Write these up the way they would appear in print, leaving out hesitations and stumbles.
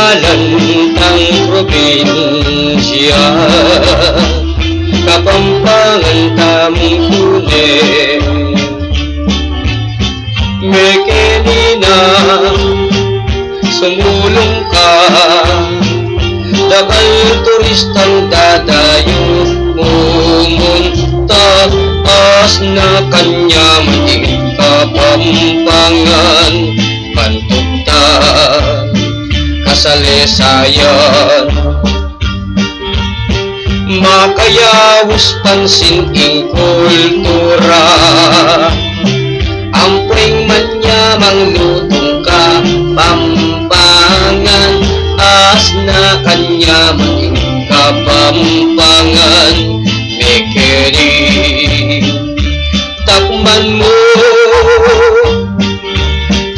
Malantang probinsya, Kapampangan tamong tune. Mekenina, sumulong ka, dagal turistang dadayo, pumunta as na kanya mating Kapampangan, Bantugta, kasalesayan. Makayawos pansin ing kultura, ampring manyamang lutong Kapampangan, as na kanya mating Kapampangan. Mekeri, takman mo,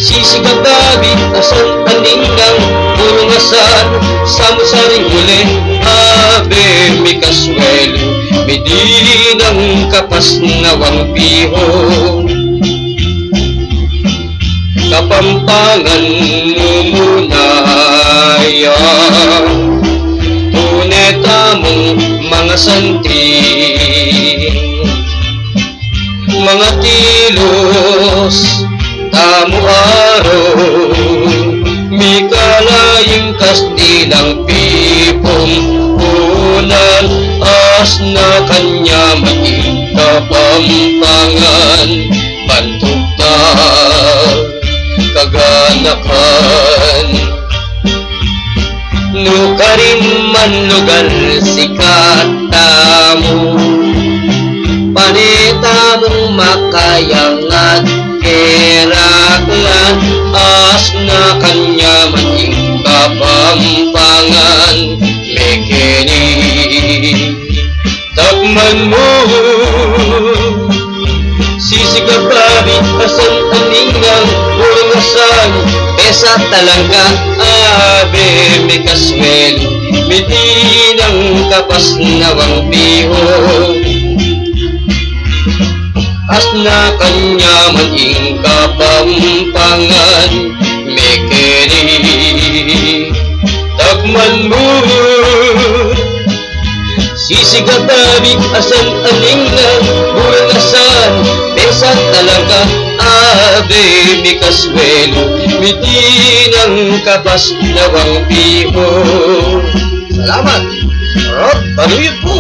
sisigagabi asang paninggang burungasan, samusaring muli, abe mi kaswelo, medinang kapas nawang piho. Kapampangan mumunaya, tuneta mong mga santri, mga tilos, tamu araw, mikalayang kastilang pipong unan, as na kanya maging Kapampangan, Bantugta, kaganakan. Nukarin man lugar sikat tamo, panita mong makayangat Heraklan, as na kanya mating Kapampangan. Mekeni, takman mo, sisigagabi asang aningang burungasan, pesa talaga, abe mi kaswelo, medinang kapas nawang piho. As na kanya mating Kapampangan. Mekeni, takman mo, sisigagabi asang aningang burungasan, pesa talaga, abe mi kaswelo, medinang kapas nawang piho. Salamat, Rod Baluyot po.